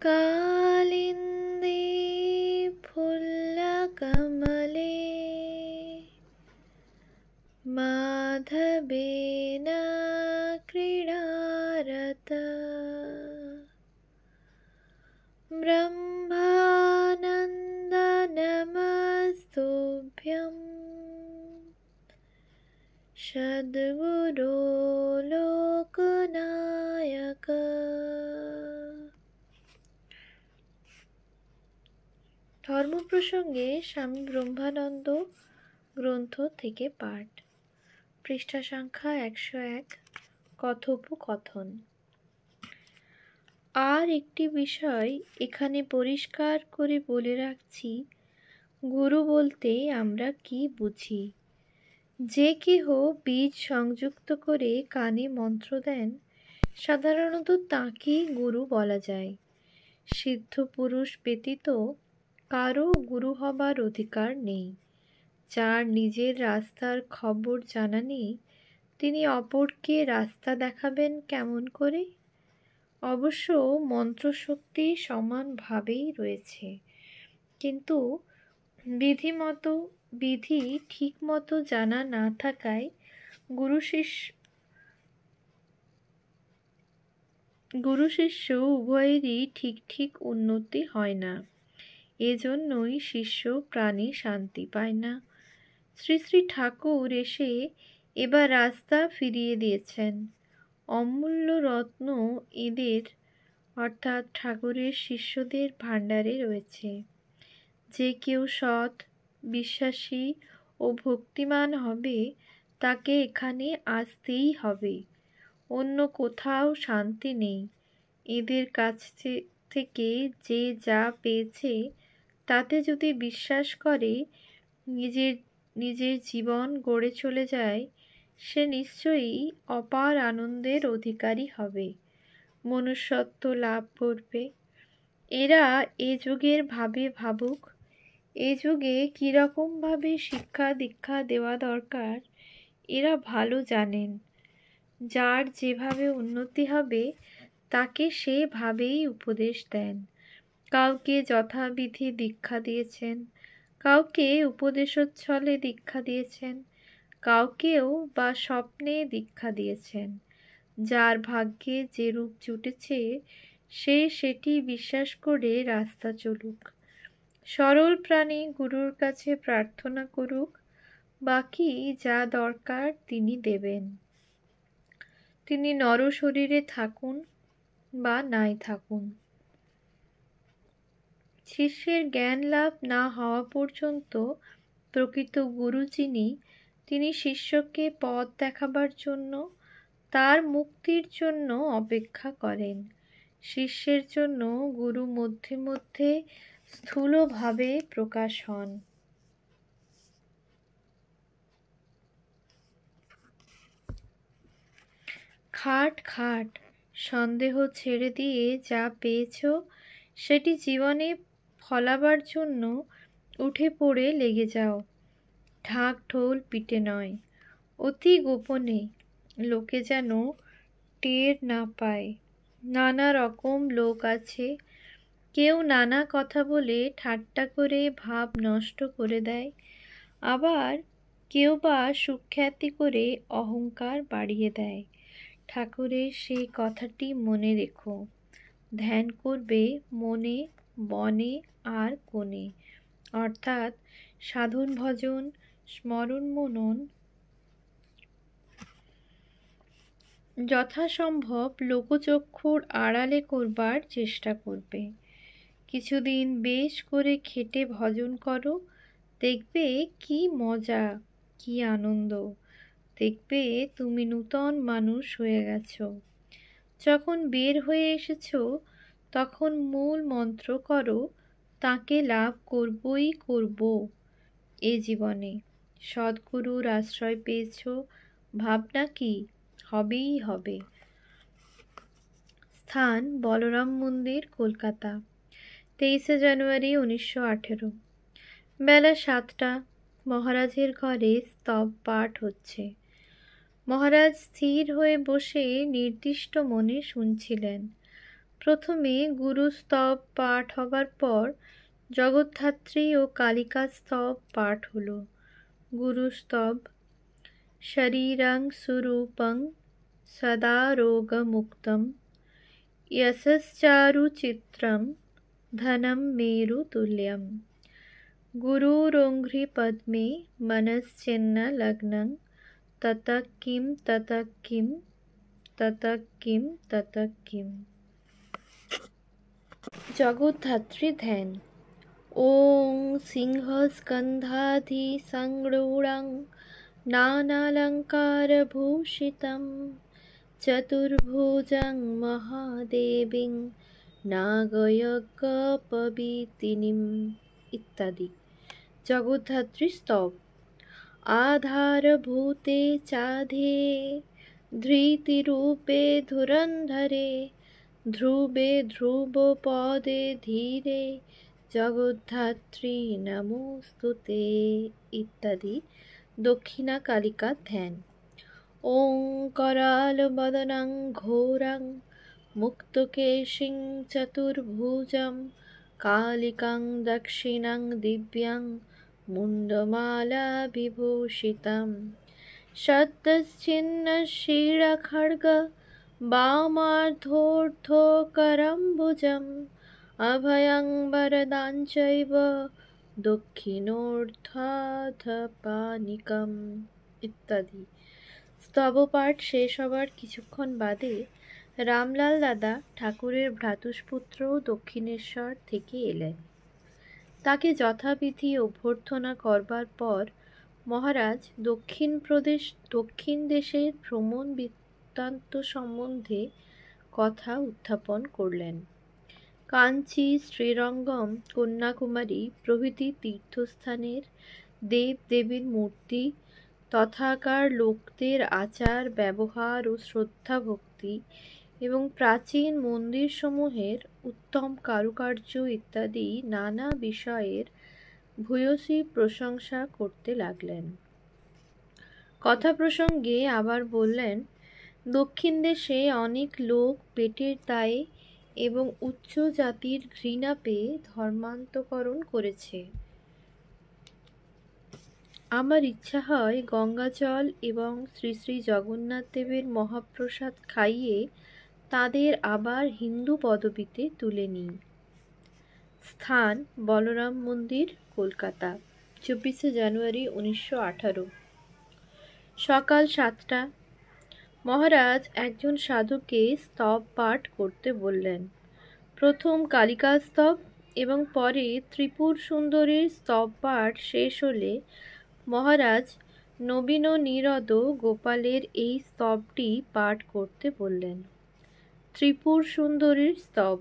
कालिन्दे फुल्लकमले माधवेन क्रीडारत ब्रह्मानन्द नमस्तुभ्यं सद्गुरो लोकनायक। ধর্ম প্রসঙ্গে স্বামী ব্রহ্মানন্দ গ্রন্থ থেকে পাঠ, পৃষ্ঠা সংখ্যা 101। কথোপকথন। আর একটি বিষয় এখানে পরিষ্কার করে বলে রাখছি, গুরু বলতে আমরা কি বুঝি। যে কেহ বীজ সংযুক্ত করে কানে মন্ত্র দেন, সাধারণত তাঁকেই গুরু বলা যায়। সিদ্ধ পুরুষ ব্যতীত কারও গুরু হবার অধিকার নেই। যার নিজের রাস্তার খবর জানা নেই, তিনি অপরকে রাস্তা দেখাবেন কেমন করে? অবশ্য মন্ত্রশক্তি সমানভাবেই রয়েছে, কিন্তু বিধি ঠিক মতো জানা না থাকায় গুরু শিষ্য উভয়েরই ঠিক উন্নতি হয় না। এজন্যই শিষ্য প্রাণে শান্তি পায় না। শ্রী শ্রী ঠাকুর এসে এবার রাস্তা ফিরিয়ে দিয়েছেন। অমূল্য রত্ন এদের অর্থাৎ ঠাকুরের শিষ্যদের ভাণ্ডারে রয়েছে। যে কেউ সৎ, বিশ্বাসী ও ভক্তিমান হবে, তাকে এখানে আসতেই হবে। অন্য কোথাও শান্তি নেই। এদের কাছ থেকে যে যা পেয়েছে, তাতে যদি বিশ্বাস করে নিজের জীবন গড়ে চলে যায়, সে নিশ্চয়ই অপার আনন্দের অধিকারী হবে, মনুষ্যত্ব লাভ করবে। এরা এ যুগের ভাবুক। এ যুগে কীরকমভাবে শিক্ষা দীক্ষা দেওয়া দরকার এরা ভালো জানেন। যার যেভাবে উন্নতি হবে তাকে সেভাবেই উপদেশ দেন। কাউকে যথাবিধি দীক্ষা দিয়েছেন, কাউকে উপদেশোচ্ছলে দীক্ষা দিয়েছেন, কাউকেও বা স্বপ্নে দীক্ষা দিয়েছেন। যার ভাগ্যে যে রূপ জুটেছে, সে সেটি বিশ্বাস করে রাস্তা চলুক। সরল প্রাণী গুরুর কাছে প্রার্থনা করুক, বাকি যা দরকার তিনি দেবেন। তিনি নর শরীরে থাকুন বা নাই থাকুন। শিষ্যের জ্ঞান লাভ না হওয়া পর্যন্ত প্রকৃত গুরু যিনি, তিনি শিষ্যকে পথ দেখাবার জন্য, তার মুক্তির জন্য অপেক্ষা করেন। শিষ্যের জন্য গুরু মধ্যে মধ্যে স্থূলভাবে প্রকাশ হন। খাট, সন্দেহ ছেড়ে দিয়ে যা পেয়েছ সেটি জীবনে ফলাবার জন্য উঠে পড়ে লেগে যাও। ঢাক ঢোল পিটে নয়, অতি গোপনে, লোকে যেন টের না পায়। নানা রকম লোক আছে, কেউ নানা কথা বলে ঠাট্টা করে ভাব নষ্ট করে দেয়, আবার কেউ বা সুখ্যাতি করে অহংকার বাড়িয়ে দেয়। ঠাকুরের সেই কথাটি মনে রেখো। ধ্যান করবে মনে, বনে আর কোণে, অর্থাৎ সাধন ভজন, স্মরণ মনন যথাসম্ভব লোকচক্ষুর আড়ালে করবার চেষ্টা করবে। কিছুদিন বেশ করে খেটে ভজন করো, দেখবে কি মজা, কি আনন্দ। দেখবে তুমি নূতন মানুষ হয়ে গেছো। যখন বের হয়ে এসেছো, তখন মূল মন্ত্র করো, তাকে লাভ করবই করব এ জীবনে। সদ্গুরুর আশ্রয় পেয়েছ, ভাবনা কি, হবেই হবে। স্থান বলরাম মন্দির, কলকাতা, 23 জানুয়ারি 1918। বেলা 7টা। মহারাজের ঘরে স্তব পাঠ হচ্ছে। মহারাজ স্থির হয়ে বসে নির্দিষ্ট মনে শুনছিলেন। প্রথমে গুরুস্তব পাঠ হবার পর জগদ্ধাত্রী ও কালিকা স্তব পাঠ হল। গুরুস্তব: শরীরং সুরূপং সদা রোগমুক্তম যশশ্চারুচিত্রম ধনম মেরুতুল্যম গুরুরঙ্ঘ্রিপদ্মে মনশ্চিন্ন লগ্নং ততঃ কিম ততঃ কিম ততঃ কিম ততঃ কিম। জগদ্ধাত্রী ধ্যান। ওং সিংহস্কন্ধাধিসংরূঢ়ং নানালঙ্কারভূষিতং চতুর্ভুজং মহাদেবীং নাগযজ্ঞোপবীতিনীম ইত্যাদি। জগদ্ধাত্রী স্তব: আধারভূতে চাধেয়ে ধৃতিরূপে ধুরন্ধরে ধ্রুবে ধ্রুবপদে ধীরে জগদ্ধাত্রী নমোস্তুতে ইত্যাদি। দক্ষিণা কালিকা ধ্যান। ওং करालवदनं ঘোরং মুক্তকেশিং চতুর্ভুজং কালিকাং দক্ষিণাং দিব্যাং মুণ্ডমালা বিভূষিতং শতচ্ছিন্নশিরখড়্গ বামার্ধোর্ধ্বকরম্বুজম অভয়ং বরদাং চৈব দক্ষিণোর্ধ্বপাণিকম ইত্যাদি। স্তবপাঠ শেষ হবার কিছুক্ষণ বাদে রামলাল দাদা ঠাকুরের ভ্রাতুষ্পুত্র দক্ষিণেশ্বর থেকে এলেন। তাকে যথাবিধি অভ্যর্থনা করবার পর মহারাজ দক্ষিণ দেশের ভ্রমণ বৃত্তান্ত সম্বন্ধে কথা উত্থাপন করলেন। কাঞ্চি, শ্রীরঙ্গম, কন্যাকুমারী প্রভৃতি তীর্থস্থানের দেব দেবীর মূর্তি, তথাকার লোকদের আচার ব্যবহার ও শ্রদ্ধা ভক্তি এবং প্রাচীন মন্দিরসমূহের উত্তম কারুকার্য ইত্যাদি নানা বিষয়ের ভূয়সী প্রশংসা করতে লাগলেন। কথা প্রসঙ্গে আবার বললেন, দক্ষিণ দেশে অনেক লোক পেটের দায়ে এবং উচ্চ জাতির ঘৃণা পেয়ে ধর্মান্তকরণ করেছে। আমার ইচ্ছা হয় গঙ্গাজল এবং শ্রী শ্রী জগন্নাথ দেবের মহাপ্রসাদ খাইয়ে তাদের আবার হিন্দু পদবীতে তুলে নিই। স্থান: বলরাম মন্দির, কলকাতা, 24শে জানুয়ারি 1918। সকাল 7টা। মহারাজ একজন সাধুকে স্তব পাঠ করতে বললেন। প্রথম কালিকা স্তব এবং পরে ত্রিপুর সুন্দরীর স্তব পাঠ শেষ হলে মহারাজ নবীন নীরদ গোপালের এই স্তবটি পাঠ করতে বললেন। ত্রিপুর সুন্দরীর স্তব: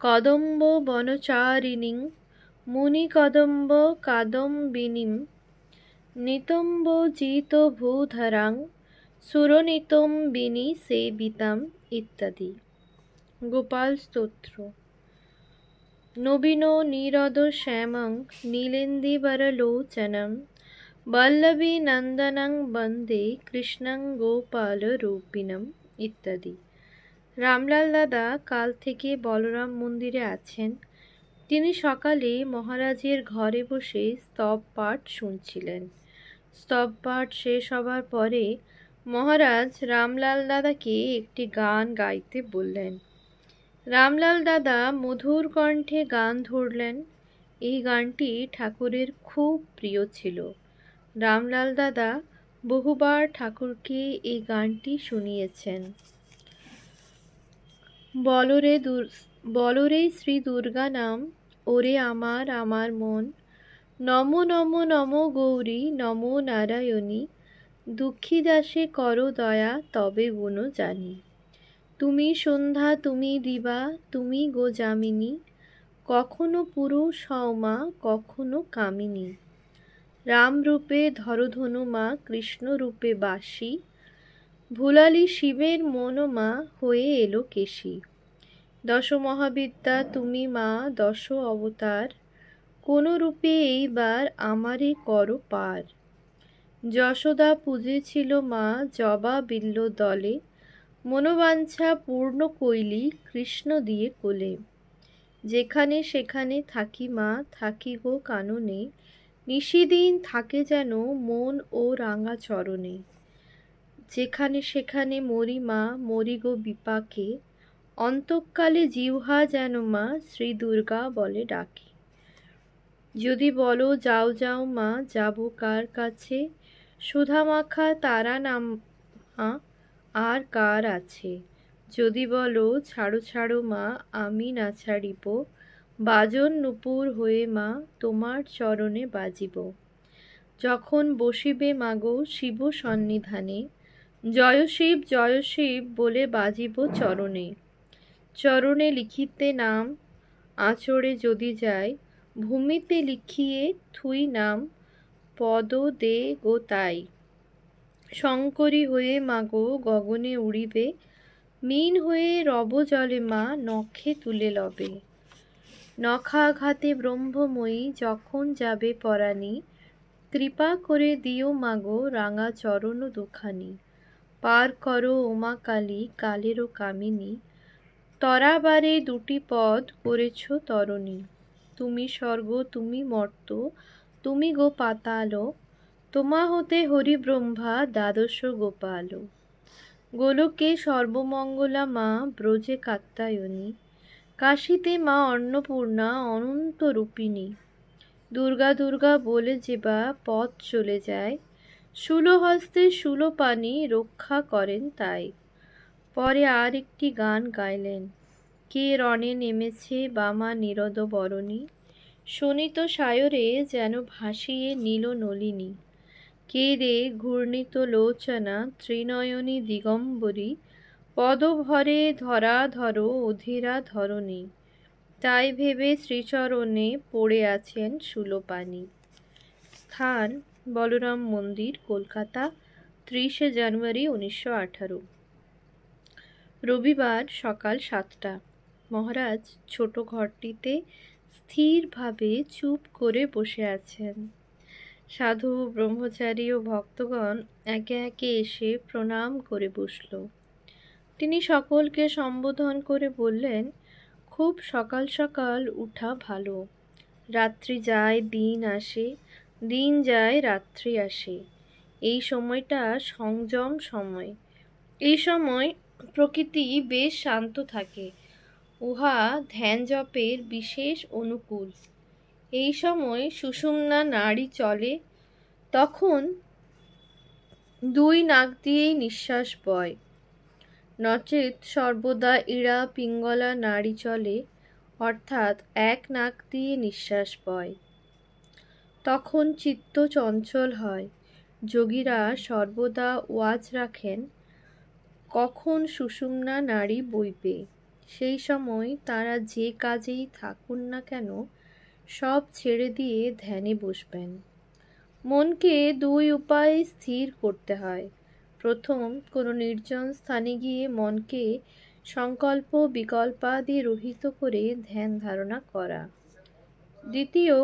কদম্ব বনচারিণীং মুনিকদম্ব কাদম্বিনীং নিতম্ব জিতভূধরাং সুরনিতম্বিনী সেবিতাম ইত্যাদি। গোপাল স্তোত্র: নবীন নীরদ শ্যামং নীলেন্দিবরলোচনং বল্লভী নন্দনং বন্দে কৃষ্ণং গোপাল রূপিণম ইত্যাদি। রামলাল দাদা কাল থেকে বলরাম মন্দিরে আছেন। তিনি সকালে মহারাজের ঘরে বসে স্তব পাঠ শুনছিলেন। স্তব পাঠ শেষ হবার পরে মহারাজ রামলাল দাদাকে একটি গান গাইতে বললেন। রামলাল দাদা মধুর কণ্ঠে গান ধরলেন। এই গানটি ঠাকুরের খুব প্রিয় ছিল। রামলাল দাদা বহুবার ঠাকুরকে এই গানটি শুনিয়েছেন। বলরে শ্রী দুর্গা নাম, ওরে আমার আমার মন, নমো নমো নমো গৌরী নমো নারায়ণী, দুঃখী দাসে করো দয়া তবে গুণ জানি, তুমি সন্ধ্যা তুমি দিবা তুমি গো যামিনী, কখনো পুরুষ হও মা কখনো কামিনী, রামরূপে ধরধনু মা কৃষ্ণ রূপে বাসী, ভুলালি শিবের মনোমা হয়ে এলো কেশী, দশ মহাবিদ্যা তুমি মা দশ অবতার, কোন রূপে এইবার আমারে করো পার, যশোদা পূজেছিল মা জবা বিল্ল দলে, মনোবাঞ্ছা পূর্ণ কইলি কৃষ্ণ দিয়ে কোলে। যেখানে সেখানে থাকি মা, থাকি গো কাননে, নিশিদিন থাকে যেন মন ও রাঙা চরণে। যেখানে সেখানে মরি মা, মরি গো বিপাকে, অন্তঃকালে জিহ্বা যেন মা শ্রী দুর্গা বলে ডাকে। যদি বলো যাও যাও মা, যাব কার কাছে, সুধা মাখা তারা নাম মা আর কার আছে। যদি বলো ছাড়ো ছাড়ো মা, আমি না ছাড়িব, বাজন নূপুর হয়ে মা তোমার চরণে বাজিব। যখন বসিবে মাগো শিব সন্নিধানে, জয় শিব বলে বাজিব চরণে। চরণে লিখিতে নাম, আঁচড়ে যদি যায়, ভূমিতে লিখিয়ে থুই নাম, পদ দে গো তাই। শঙ্করী হয়ে মাগো গগনে উড়িবে, মীন হয়ে রব জলে মা নখে তুলে লবে। নখাঘাতে ব্রহ্মময়ী যখন যাবে পরাণী, কৃপা করে দিও মাগো রাঙা চরণ দুখানি। পার করো ওমা কালী কালেরও কামিনী, তরাবারে দুটি পদ করেছ তরণী। তুমি স্বর্গ তুমি মর্ত, তুমি গো পাতাল, তোমা হতে হরি ব্রহ্মা দ্বাদশ গোপাল। গোলকে সর্বমঙ্গলা মা ব্রজে কাত্যায়নী, কাশীতে মা অন্নপূর্ণা অনন্ত রূপিণী। দুর্গা দুর্গা বলে যেবা পথ চলে যায়, শূলহস্তে শূলপাণি রক্ষা করেন তাই। পরে আর একটি গান গাইলেন, কে রণে নেমেছে বামা নিরদ বরণী, শোনিত সায়রে যেন ভাসিয়ে নীল নলিনী। কে রে ঘূর্ণিত লোচনা ত্রিনয়নী দিগম্বরী, পদভরে ধরা ধরো অধীরা ধরণী। তাই ভেবে শ্রীচরণে পড়ে আছেন শূলপাণি। স্থান বলরাম মন্দির, কলকাতা, 30শে জানুয়ারি 1918। রবিবার সকাল 7টা। মহারাজ ছোট ঘরটিতে স্থিরভাবে চুপ করে বসে আছেন। সাধু ব্রহ্মচারী ও ভক্তগণ একে একে এসে প্রণাম করে বসল। তিনি সকলকে সম্বোধন করে বললেন, খুব সকাল সকাল উঠা ভালো। রাত্রি যায় দিন আসে, দিন যায় রাত্রি আসে। এই সময়টা সংযম সময়। এই সময় প্রকৃতি বেশ শান্ত থাকে, উহা ধ্যান জপের বিশেষ অনুকূল। এই সময় সুষুম্না নাড়ি চলে, তখন দুই নাক দিয়েই নিঃশ্বাস বয়। নচেত সর্বদা ইড়া পিঙ্গলা নাড়ি চলে, অর্থাৎ এক নাক দিয়ে নিঃশ্বাস বয়। তখন চিত্ত চঞ্চল হয়। যোগীরা সর্বদা ওয়াজ রাখেন কখন সুষুম্না নাড়ি বইবে। সেই সময় তারা যে কাজেই থাকুন না কেন সব ছেড়ে দিয়ে ধ্যানে বসবেন। মনকে দুই উপায়ে স্থির করতে হয়। প্রথম, কোনো নির্জন স্থানে গিয়ে মনকে সংকল্প বিকল্পাদি রহিত করে ধ্যান ধারণা করা। দ্বিতীয়,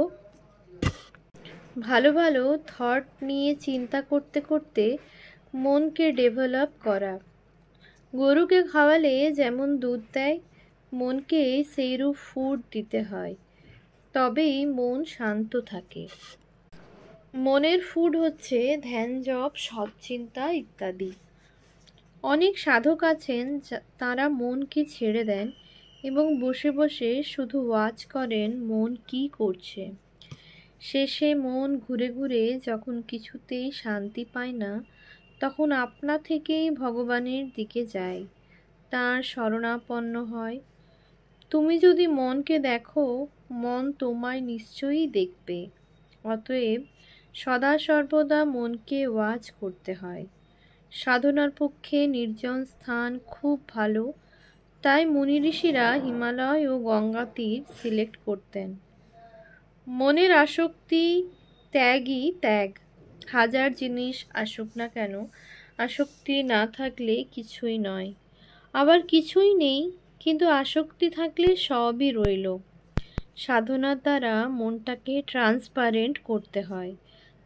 ভালো ভালো থট নিয়ে চিন্তা করতে করতে মনকে ডেভেলপ করা। গরুকে খাওয়ালে যেমন দুধ দেয়, মনকে সেইরূপ ফুড দিতে হয়, তবেই মন শান্ত থাকে। মনের ফুড হচ্ছে ধ্যান, জপ, সৎচিন্তা ইত্যাদি। অনেক সাধক আছেন তারা মনকে ছেড়ে দেন এবং বসে বসে শুধু ওয়াচ করেন মন কি করছে। শেষে মন ঘুরে ঘুরে যখন কিছুতেই শান্তি পায় না, তখন আপনা থেকেই ভগবানের দিকে যায়, তাঁর শরণাপন্ন হয়। তুমি যদি মনকে দেখো, মন তোমায় নিশ্চয়ই দেখবে। অতএব সদা সর্বদা মনকে ওয়াচ করতে হয়। সাধনার পক্ষে নির্জন স্থান খুব ভালো, তাই মুনি ঋষিরা হিমালয় ও গঙ্গা তীর সিলেক্ট করতেন। মনের আসক্তি ত্যাগই ত্যাগ। হাজার জিনিস আসুক না কেন, আসক্তি না থাকলে কিছুই নয়। আবার কিছুই নেই, কিন্তু আসক্তি থাকলে সবই রইল। সাধনার দ্বারা মনটাকে ট্রান্সপারেন্ট করতে হয়,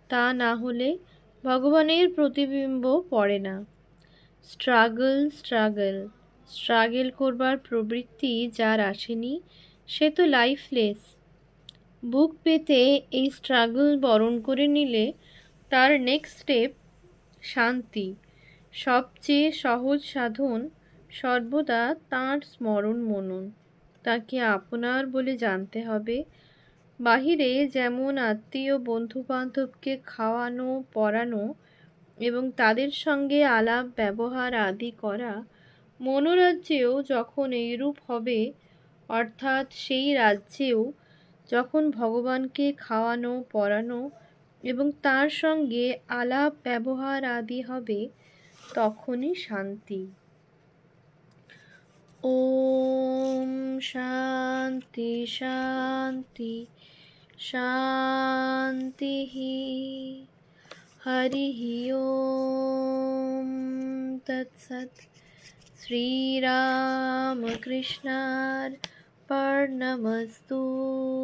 তা না হলে ভগবানের প্রতিবিম্ব পড়ে না। স্ট্রাগল স্ট্রাগল স্ট্রাগল করবার প্রবৃত্তি যার আসেনি সে তো লাইফলেস। বুক পেতে এই স্ট্রাগল বরণ করে নিলে তার নেক্সট স্টেপ শান্তি। সবচেয়ে সহজ সাধন সর্বদা তাঁর স্মরণ মনন। তাকে আপনার বলে জানতে হবে। বাহিরে যেমন আত্মীয় বন্ধু বান্ধবকে খাওয়ানো পরানো এবং তাদের সঙ্গে আলাপ ব্যবহার আদি করা, মনোরাজ্যেও যখন এইরূপ হবে, অর্থাৎ সেই রাজ্যেও যখন ভগবানকে খাওয়ানো পরানো এবং তার সঙ্গে আলাপ ব্যবহার আদি হবে, তখনই শান্তি। ওম শান্তি শান্তি শান্তি। হরি ওম তৎসৎ। শ্রীরামকৃষ্ণার্পণমস্তু।